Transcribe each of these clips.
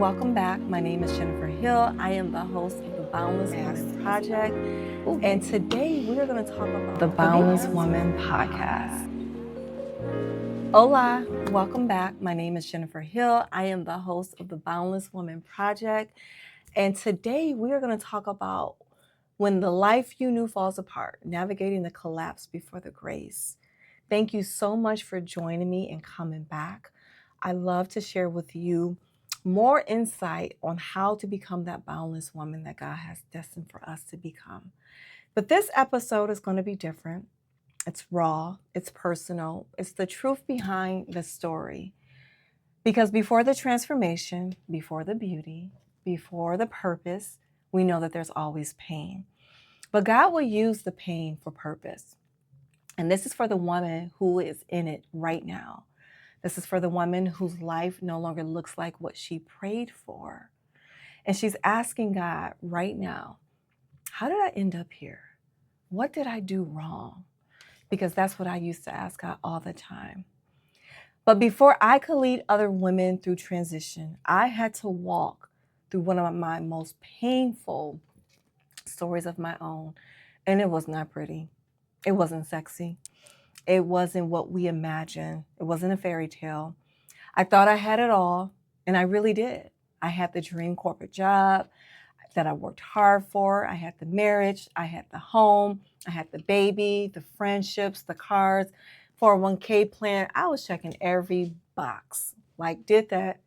welcome back. My name is Jennifer Hill. I am the host of the Boundless Woman Project. And today we are going to talk about the Boundless Woman Podcast. Hola, welcome back. My name is Jennifer Hill. I am the host of the Boundless Woman Project. And today we are going to talk about when the life you knew falls apart, navigating the collapse before the grace. Thank you so much for joining me and coming back. I love to share with you more insight on how to become that boundless woman that God has destined for us to become. But this episode is going to be different. It's raw, it's personal, it's the truth behind the story. Because before the transformation, before the beauty, before the purpose, we know that there's always pain. But God will use the pain for purpose. And this is for the woman who is in it right now. This is for the woman whose life no longer looks like what she prayed for. And she's asking God right now, how did I end up here? What did I do wrong? Because that's what I used to ask God all the time. But before I could lead other women through transition, I had to walk through one of my most painful stories of my own. And it was not pretty. It wasn't sexy. It wasn't what we imagined. It wasn't a fairy tale. I thought I had it all, and I really did. I had the dream corporate job that I worked hard for. I had the marriage. I had the home. I had the baby, the friendships, the cars, 401k plan. I was checking every box. Like, did that.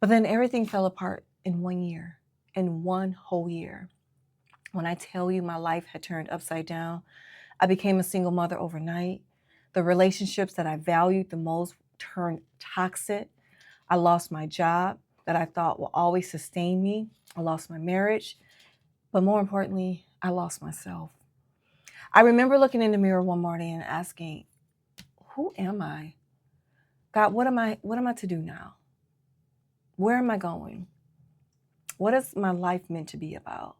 But then everything fell apart in 1 year, in one whole year. When I tell you my life had turned upside down, I became a single mother overnight. The relationships that I valued the most turned toxic. I lost my job that I thought will always sustain me. I lost my marriage. But more importantly, I lost myself. I remember looking in the mirror one morning and asking, who am I? God, what am I to do now? Where am I going? What is my life meant to be about?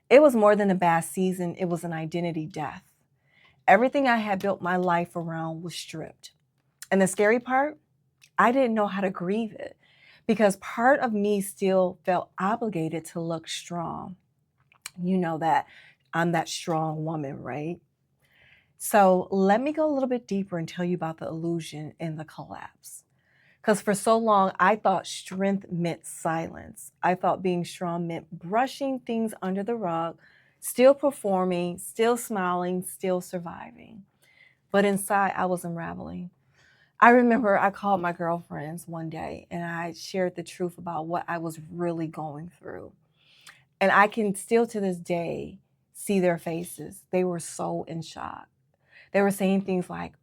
It was more than a bad season. It was an identity death. Everything I had built my life around was stripped. And the scary part, I didn't know how to grieve it because part of me still felt obligated to look strong. You know that I'm that strong woman, right? So let me go a little bit deeper and tell you about the illusion and the collapse. Because for so long, I thought strength meant silence. I thought being strong meant brushing things under the rug, still performing, still smiling, still surviving. But inside, I was unraveling. I remember I called my girlfriends one day and I shared the truth about what I was really going through. And I can still to this day see their faces. They were so in shock. They were saying things like,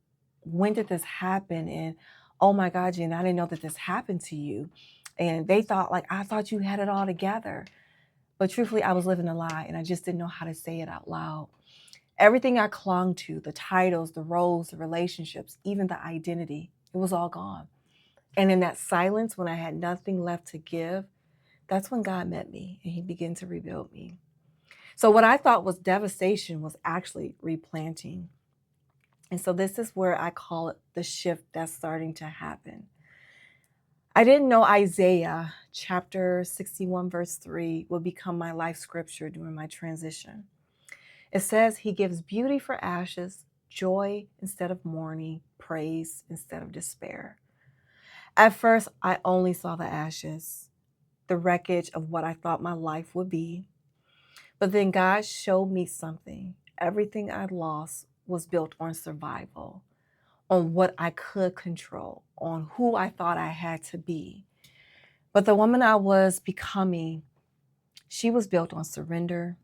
when did this happen? And oh my God, Jen, I didn't know that this happened to you. And they thought I thought you had it all together. But truthfully, I was living a lie and I just didn't know how to say it out loud. Everything I clung to, the titles, the roles, the relationships, even the identity, it was all gone. And in that silence, when I had nothing left to give, that's when God met me and he began to rebuild me. So what I thought was devastation was actually replanting. And so this is where I call it the shift that's starting to happen. I didn't know Isaiah chapter 61, verse 3 would become my life scripture during my transition. It says he gives beauty for ashes, joy instead of mourning, praise instead of despair. At first, I only saw the ashes, the wreckage of what I thought my life would be. But then God showed me something. Everything I'd lost was built on survival, on what I could control, on who I thought I had to be. But the woman I was becoming, she was built on surrender,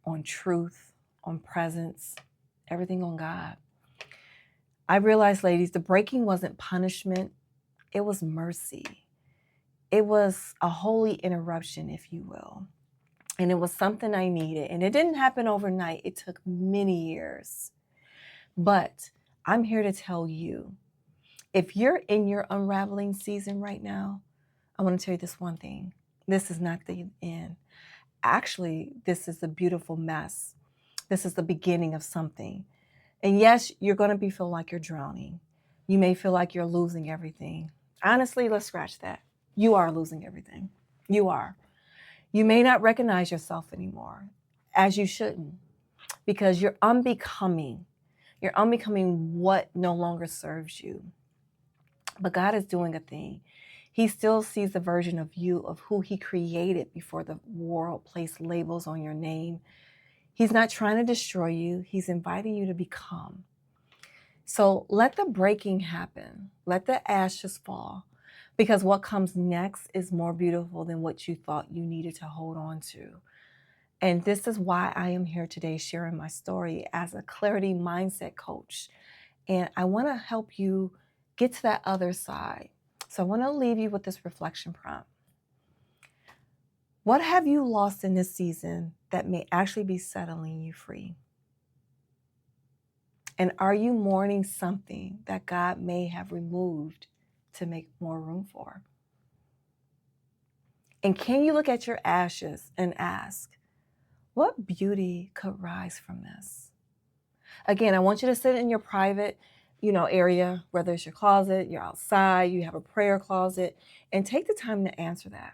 on truth, on presence, everything on God. I realized, ladies, the breaking wasn't punishment. It was mercy. It was a holy interruption, if you will. And it was something I needed. And it didn't happen overnight. It took many years. But I'm here to tell you, if you're in your unraveling season right now, I want to tell you this one thing. This is not the end. Actually, this is a beautiful mess. This is the beginning of something. And yes, you're going to feel like you're drowning. You may feel like you're losing everything. Honestly, let's scratch that. You are losing everything. You are. You may not recognize yourself anymore, as you shouldn't, because you're unbecoming. You're unbecoming what no longer serves you. But God is doing a thing. He still sees the version of you, of who he created before the world placed labels on your name. He's not trying to destroy you. He's inviting you to become. So let the breaking happen. Let the ashes fall, because what comes next is more beautiful than what you thought you needed to hold on to. And this is why I am here today sharing my story as a clarity mindset coach. And I want to help you get to that other side. So I want to leave you with this reflection prompt. What have you lost in this season that may actually be settling you free? And are you mourning something that God may have removed to make more room for? And can you look at your ashes and ask, what beauty could rise from this? Again, I want you to sit in your private, area, whether it's your closet, you're outside, you have a prayer closet, and take the time to answer that.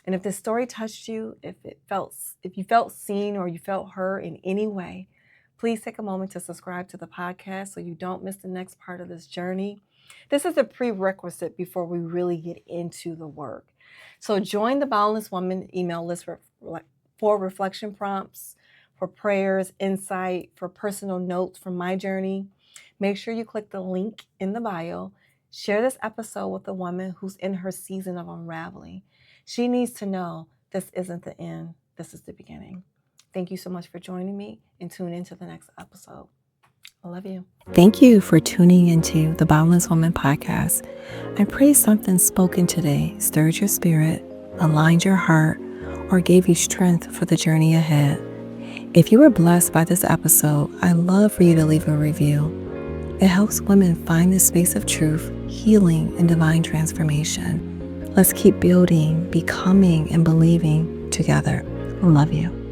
And if this story touched you, if you felt seen or you felt heard in any way, please take a moment to subscribe to the podcast so you don't miss the next part of this journey. This is a prerequisite before we really get into the work. So join the Boundless Woman email list for reflection prompts, for prayers, insight, for personal notes from my journey. Make sure you click the link in the bio. Share this episode with a woman who's in her season of unraveling. She needs to know this isn't the end. This is the beginning. Thank you so much for joining me, and tune into the next episode. I love you. Thank you for tuning into the Boundless Woman podcast. I pray something spoken today stirred your spirit, aligned your heart, or gave you strength for the journey ahead. If you were blessed by this episode, I'd love for you to leave a review. It helps women find this space of truth, healing, and divine transformation. Let's keep building, becoming, and believing together. I love you.